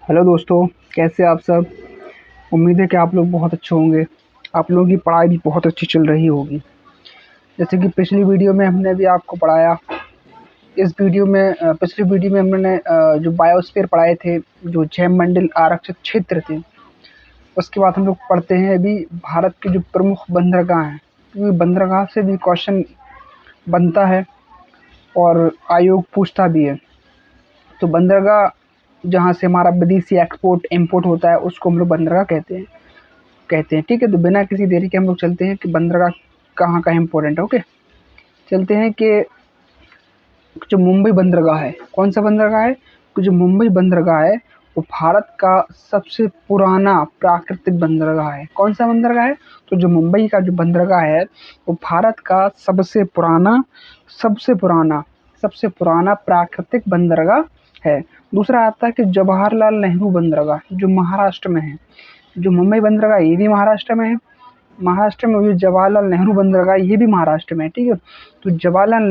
Hello दोस्तों, कैसे आप सब। उम्मीद है कि आप लोग बहुत अच्छे होंगे। आप लोगों की पढ़ाई भी बहुत अच्छी चल रही होगी। जैसे कि पिछली वीडियो में हमने भी आपको पढ़ाया। इस वीडियो में पिछली वीडियो में हमने जो बायोस्फीयर पढ़ाए थे, जो जैवमंडल आरक्षित क्षेत्र थे। उसके बाद हम लोग पढ़ते हैं अभी भारत के जो प्रमुख बंदरगाह हैं, क्योंकि बंदरगाह से भी क्वेश्चन बनता है और आयोग पूछता भी है। तो बंदरगाह जहाँ से हमारा विदेशी एक्सपोर्ट इम्पोर्ट होता है, उसको हम लोग बंदरगाह कहते हैं। ठीक है, तो बिना किसी देरी के हम लोग चलते हैं कि बंदरगाह कहाँ का इम्पोर्टेंट है। ओके, चलते हैं कि जो मुंबई बंदरगाह है, कौन सा बंदरगाह है, कि जो मुंबई बंदरगाह है वो भारत का सबसे पुराना प्राकृतिक बंदरगाह है। कौन सा बंदरगाह है, तो जो मुंबई का जो बंदरगाह है वो भारत का सबसे पुराना प्राकृतिक बंदरगाह है। दूसरा आता है कि जवाहरलाल नेहरू बंदरगाह, जो महाराष्ट्र में है। जो मुंबई बंदरगाह ये भी महाराष्ट्र में है। महाराष्ट्र में जो जवाहरलाल नेहरू बंदरगाह ये भी महाराष्ट्र में है। ठीक है, तो जवाहरलाल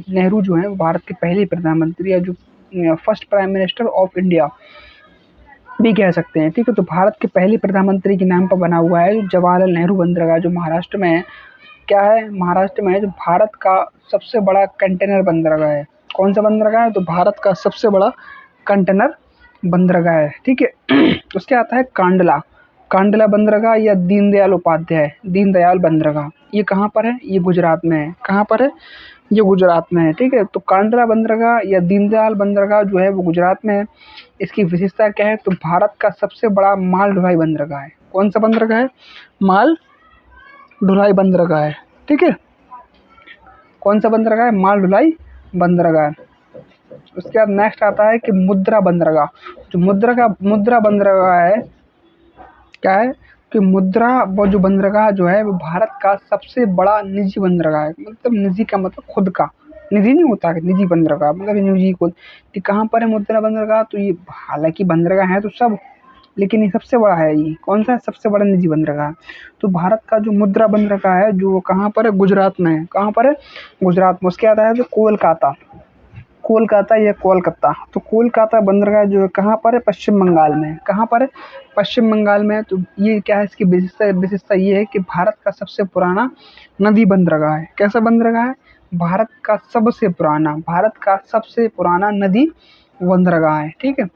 नेहरू जो है वो भारत के पहले प्रधानमंत्री या जो first prime minister of India भी कह सकते हैं। ठीक है, तो भारत के पहले प्रधानमंत्री के नाम पर बना हुआ है जो जवाहरलाल नेहरू बंदरगाह, जो महाराष्ट्र में है। क्या है, महाराष्ट्र में है, जो भारत का सबसे बड़ा कंटेनर बंदरगाह है। कौन सा बंदरगाह है, तो भारत का सबसे बड़ा कंटेनर बंदरगाह है। ठीक है, उसके आता है कांडला कांडला बंदरगाह या दीनदयाल बंदरगाह। ये कहाँ पर है, ये गुजरात में है। कहाँ पर है, ये गुजरात में है। ठीक है, तो कांडला बंदरगाह या दीनदयाल बंदरगाह जो है वो गुजरात में है। इसकी विशेषता क्या है, तो भारत का सबसे बड़ा माल ढुलाई बंदरगाह है। कौन सा बंदरगाह है, माल ढुलाई बंदरगाह है। ठीक है, कौन सा बंदरगाह है, माल ढुलाई बंदरगाह। उसके बाद नेक्स्ट आता है कि मुद्रा बंदरगाह। जो मुद्रा बंदरगाह है, क्या है कि मुद्रा वो जो बंदरगाह जो है वो भारत का सबसे बड़ा निजी बंदरगाह है। मतलब निजी का मतलब खुद का, निजी नहीं होता है, निजी बंदरगाह मतलब निजी खुद। तो कहाँ पर है मुद्रा बंदरगाह, तो ये हालांकि बंदरगाह है तो सब, लेकिन ये सबसे बड़ा है। ये कौन सा है, सबसे बड़ा निजी बंदरगाह। तो भारत का जो मुद्रा बंदरगाह है जो कहाँ पर है, गुजरात में है। कहाँ पर है, गुजरात में। उसके आता है तो कोलकाता या कोलकाता। तो कोलकाता बंदरगाह जो है कहाँ पर है, पश्चिम बंगाल में है। कहाँ पर है, पश्चिम बंगाल में है। तो ये क्या है, इसकी विशेषता ये है कि भारत का सबसे पुराना नदी बंदरगाह है। कैसा बंदरगाह है, भारत का सबसे पुराना नदी बंदरगाह है। ठीक है,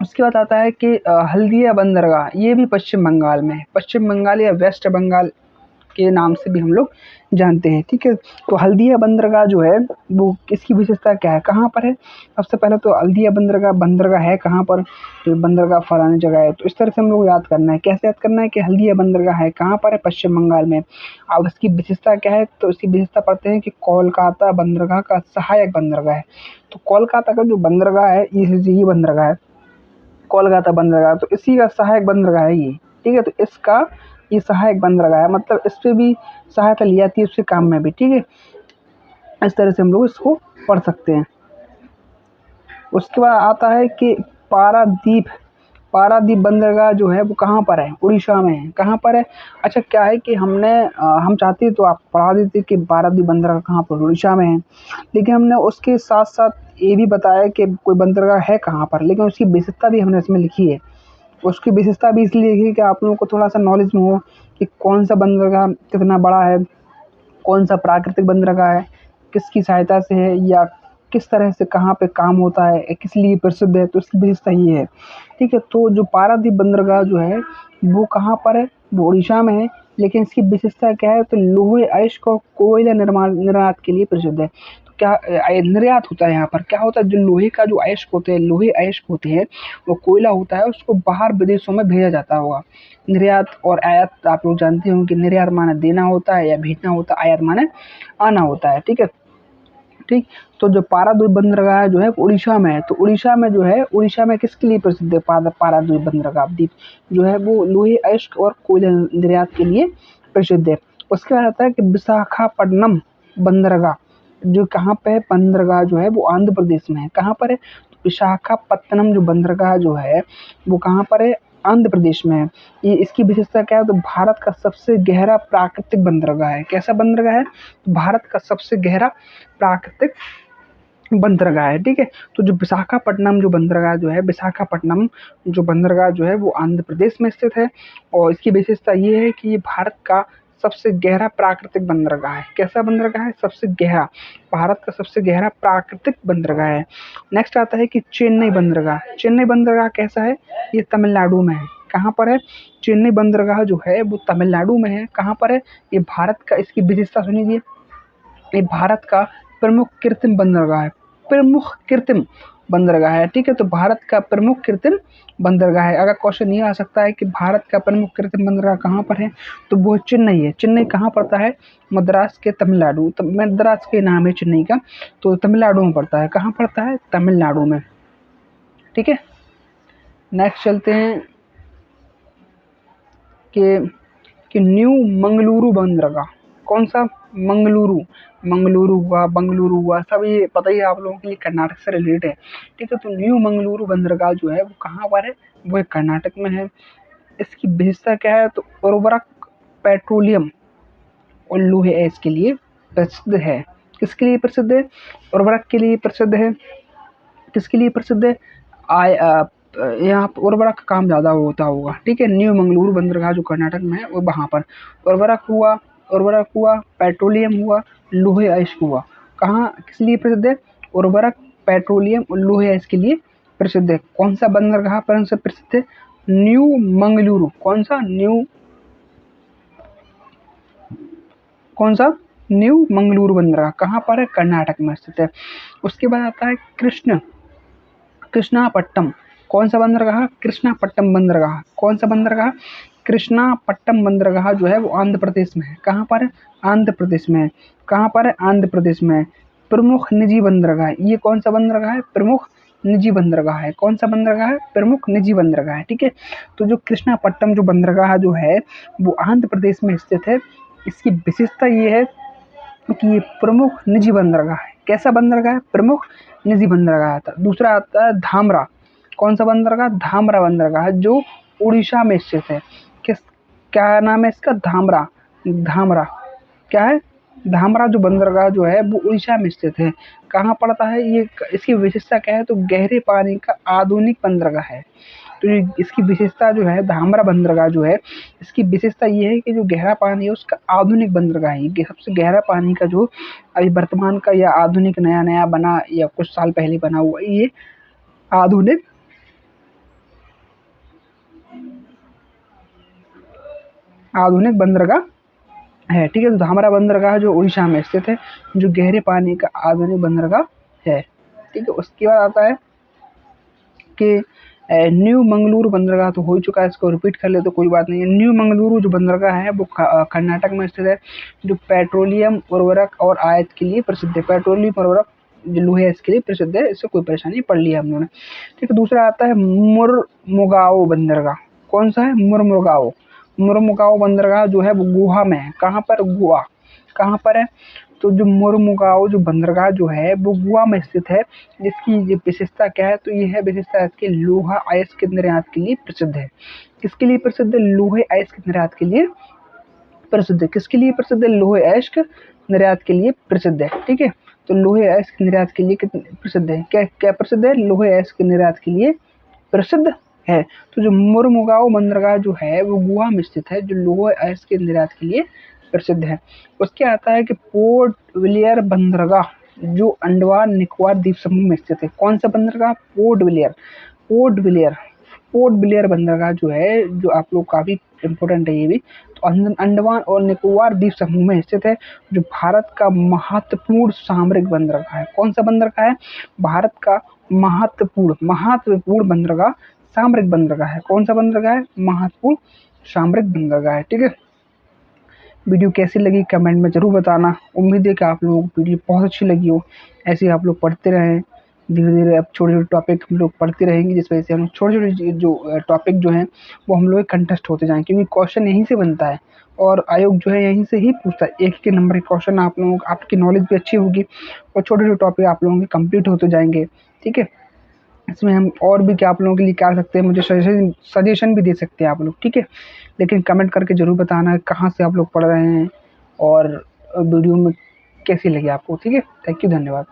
उसके बाद आता है कि हल्दिया बंदरगाह, ये भी पश्चिम बंगाल में है। पश्चिम बंगाल या वेस्ट बंगाल के नाम से भी हम लोग जानते हैं। ठीक है, तो हल्दिया बंदरगाह जो है वो किसकी विशेषता क्या है, कहाँ पर है। सबसे पहले तो हल्दिया बंदरगाह है कहाँ पर, तो बंदरगाह फलानी जगह है। तो इस तरह से हम लोग याद करना है। कैसे याद करना है कि हल्दिया बंदरगाह है कहाँ पर है, पश्चिम बंगाल में। अब इसकी विशेषता क्या है, तो इसकी विशेषता पढ़ते हैं कि कोलकाता बंदरगाह का सहायक बंदरगाह है। तो कोलकाता का जो बंदरगाह है ये बंदरगाह है कोलकाता बंदरगाह, तो इसी का सहायक बंदरगाह है ये। ठीक है, तो इसका ये सहायक बंदरगाह है, मतलब इस पे भी सहायता ली जाती है उसके काम में भी। ठीक है, इस तरह से हम लोग इसको पढ़ सकते हैं। उसके बाद आता है कि पारादीप पारादीप बंदरगाह जो है वो कहाँ पर है, उड़ीसा में है। कहाँ पर है, अच्छा क्या है कि हम चाहते तो आप पढ़ा देते कि पारादीप बंदरगाह कहाँ पर, उड़ीसा में है। लेकिन हमने उसके साथ साथ ये भी बताया कि कोई बंदरगाह है कहाँ पर, लेकिन उसकी विशेषता भी हमने इसमें लिखी है। उसकी विशेषता भी इसलिए लिखी कि आप लोगों को थोड़ा सा नॉलेज में हो कि कौन सा बंदरगाह कितना बड़ा है, कौन सा प्राकृतिक बंदरगाह है, किसकी सहायता से है, या किस तरह से कहाँ पे काम होता है, किस लिए प्रसिद्ध है। तो इसकी विशेषता ये है। ठीक है, तो जो पारादीप बंदरगाह जो है वो कहाँ पर है, वो उड़ीसा में है। लेकिन इसकी विशेषता क्या है, तो लोहे अयस्क और कोयला निर्यात के लिए प्रसिद्ध है। तो क्या निर्यात होता है यहाँ पर, क्या होता है, जो लोहे का जो अयस्क होते हैं, लोहे अयस्क होते हैं, वो कोयला होता है, उसको बाहर विदेशों में भेजा जाता होगा। निर्यात और आयात आप लोग जानते होंगे कि निर्यात माने देना होता है या भेजना होता है, आयात माने आना होता है। ठीक है, ठीक। तो जो पारादीप बंदरगाह जो है उड़ीसा में है। तो उड़ीसा में जो है, उड़ीसा में किसके लिए प्रसिद्ध है, पारादीप बंदरगाह द्वीप जो है वो लोहे अयस्क और कोयला निर्यात के लिए प्रसिद्ध है। उसके बाद आता है कि विशाखापट्टनम बंदरगाह, जो कहाँ पे है, बंदरगाह जो है वो आंध्र प्रदेश में है। कहाँ पर है, तो विशाखापत्तनम जो बंदरगाह जो है वो कहाँ पर है, आंध्र प्रदेश में है। ये इसकी विशेषता क्या है, तो भारत का सबसे गहरा प्राकृतिक बंदरगाह है। कैसा बंदरगाह है, तो भारत का सबसे गहरा प्राकृतिक बंदरगाह है, ठीक है। तो जो विशाखापट्टनम जो बंदरगाह जो है, विशाखापट्टनम जो बंदरगाह जो है वो आंध्र प्रदेश में स्थित है। और इसकी विशेषता ये है कि ये भारत का सबसे गहरा प्राकृतिक बंदरगाह है। कैसा बंदरगाह है? सबसे गहरा, भारत का सबसे गहरा प्राकृतिक बंदरगाह है। नेक्स्ट आता है कि चेन्नई बंदरगाह। चेन्नई बंदरगाह कैसा है? ये तमिलनाडु में है। कहाँ पर है? चेन्नई बंदरगाह जो है वो तमिलनाडु में है। कहाँ पर है? ये भारत का, इसकी विशेषता सुनिए, ये भारत का प्रमुख कृत्रिम बंदरगाह है। प्रमुख कृत्रिम बंदरगाह है, ठीक है। तो भारत का प्रमुख कृत्रिम बंदरगाह है। अगर क्वेश्चन ये आ सकता है कि भारत का प्रमुख कृत्रिम बंदरगाह कहाँ पर है, तो वो चेन्नई है। चेन्नई कहाँ पड़ता है? मद्रास के तमिलनाडु, तो मद्रास के नाम है चेन्नई का, तो तमिलनाडु में पड़ता है। कहाँ पड़ता है? तमिलनाडु में, ठीक है। नेक्स्ट चलते हैं कि न्यू मंगलुरु बंदरगाह। कौन सा? मंगलुरु। मंगलुरु हुआ, बंगलुरु हुआ, सब ये पता ही है आप लोगों के लिए, कर्नाटक से रिलेटेड है, ठीक है। तो न्यू मंगलुरु बंदरगाह जो है वो कहाँ पर है? वो कर्नाटक में है। इसकी विशेषता क्या है? तो उर्वरक, पेट्रोलियम और लोहे ऐश के लिए प्रसिद्ध है। किसके लिए प्रसिद्ध है? उर्वरक के लिए प्रसिद्ध है। किसके लिए प्रसिद्ध है? आय यहाँ पर उर्वरक का काम ज़्यादा होता होगा, ठीक है। न्यू मंगलुरु बंदरगाह जो कर्नाटक में है वो वहाँ पर उर्वरक हुआ, पेट्रोलियम हुआ, लोहे अयस्क हुआ। कहाँ किस लिए प्रसिद्ध है? उर्वरक, पेट्रोलियम और लोहे अयस्क के लिए प्रसिद्ध है। कौन सा बंदरगाह पर से प्रसिद्ध है? न्यू मंगलुरु। कौन सा? न्यू मंगलुरु बंदरगाह कहाँ पर है? कर्नाटक में स्थित है। उसके बाद आता है कृष्णापट्टम। कौन सा बंदरगाह? कृष्णापट्टम बंदरगाह। कौन सा बंदरगाह? कृष्णापट्टम बंदरगाह जो है वो आंध्र प्रदेश में है। कहाँ पर है? आंध्र प्रदेश में है। कहाँ पर है? आंध्र प्रदेश में है। प्रमुख निजी बंदरगाह, ये कौन सा बंदरगाह है? प्रमुख निजी बंदरगाह है। कौन सा बंदरगाह है? प्रमुख निजी बंदरगाह है, ठीक है। तो जो कृष्णापट्टम जो बंदरगाह जो है वो आंध्र प्रदेश में स्थित है। इसकी विशेषता ये है कि ये प्रमुख निजी बंदरगाह है। कैसा बंदरगाह है? प्रमुख निजी बंदरगाह आता है। दूसरा आता है धामरा। कौन सा बंदरगाह? धामरा बंदरगाह जो उड़ीसा में स्थित है। किस क्या नाम है इसका? धामरा। धामरा क्या है? धामरा जो बंदरगाह जो है वो उड़ीसा में स्थित है। कहाँ पड़ता है ये? इसकी विशेषता क्या है? तो गहरे पानी का आधुनिक बंदरगाह है। तो ये इसकी विशेषता जो है, धामरा बंदरगाह जो है, इसकी विशेषता ये है कि जो गहरा पानी है उसका आधुनिक बंदरगाह है। ये सबसे गहरा पानी का जो अभी वर्तमान का या आधुनिक नया-नया बना या कुछ साल पहले बना हुआ ये आधुनिक बंदरगाह है, ठीक है। तो धामरा बंदरगाह जो उड़ीसा में स्थित है, जो गहरे पानी का आधुनिक बंदरगाह है, ठीक है। उसके बाद आता है कि न्यू मंगलुरु बंदरगाह तो हो ही चुका है, इसको रिपीट कर ले तो कोई बात नहीं है। न्यू मंगलुरु जो बंदरगाह है वो कर्नाटक में स्थित है, जो पेट्रोलियम, उर्वरक और आयात के लिए प्रसिद्ध है। पेट्रोलियम, उर्वरक, जो लोहे इसके लिए प्रसिद्ध है। इससे कोई परेशानी पढ़ लिया हम लोगों ने, ठीक है। दूसरा आता है मुरमुगाओ बंदरगाह। कौन सा है? मुरमुगाओ। मुरमुगाओ बंदरगाह जो है वो गोवा में है। कहाँ पर? गोवा। कहाँ पर है? तो जो मुरमुगाओ जो बंदरगाह जो है वो गोवा में स्थित है। जिसकी ये विशेषता क्या है? तो ये है विशेषता इसकी, लोहा अयस्क के निर्यात के लिए प्रसिद्ध है। किसके लिए प्रसिद्ध है? लोहे अयस्क के निर्यात के लिए प्रसिद्ध है। किसके लिए प्रसिद्ध है? लोहे अयस्क निर्यात के लिए प्रसिद्ध है, ठीक है। तो लोहे अयस्क निर्यात के लिए कितने प्रसिद्ध है? क्या क्या प्रसिद्ध है? लोहे अयस्क निर्यात के लिए प्रसिद्ध है। तो जो मुरमुगाओ बंदरगाह जो है वो गोवा में स्थित है, जो लोहे अयस्क के निर्यात के लिए प्रसिद्ध है। उसके आता है कि पोर्ट विलियर बंदरगाह जो अंडमान निकोबार द्वीप समूह में स्थित है। कौन सा बंदरगाह? पोर्ट विलियर। पोर्ट विलियर पोर्ट ब्लेयर बंदरगाह जो है, जो आप लोग काफ़ी इम्पोर्टेंट है ये भी, तो अंडमान और निकोबार द्वीप समूह में स्थित है, जो भारत का महत्वपूर्ण सामरिक बंदरगाह है। कौन सा बंदरगाह है? भारत का महत्वपूर्ण बंदरगाह, सामरिक बंदरगाह है। कौन सा बंदरगाह है? महत्वपूर्ण सामरिक बंदरगाह है, ठीक है। वीडियो कैसी लगी कमेंट में ज़रूर बताना। उम्मीद है कि आप लोगों को वीडियो बहुत अच्छी लगी हो। ऐसे ही आप लोग पढ़ते रहें, धीरे-धीरे अब छोटे-छोटे टॉपिक हम लोग पढ़ते रहेंगे, जिस वजह से हम लोग छोटे-छोटे जो टॉपिक जो हैं वो हम लोग के कंटेस्ट होते जाएँ, क्योंकि क्वेश्चन यहीं से बनता है और आयोग जो है यहीं से ही पूछता है। एक-एक नंबर के क्वेश्चन आप लोगों को, आपकी नॉलेज भी अच्छी होगी और छोटे-छोटे टॉपिक आप लोगों के कंप्लीट होते जाएँगे, ठीक है। इसमें हम और भी क्या आप लोगों के लिए क्या कर सकते हैं, मुझे सजेशन भी दे सकते हैं आप लोग, ठीक है। लेकिन कमेंट करके ज़रूर बताना कहाँ से आप लोग पढ़ रहे हैं और वीडियो में कैसी लगी आपको, ठीक है। थैंक यू, धन्यवाद।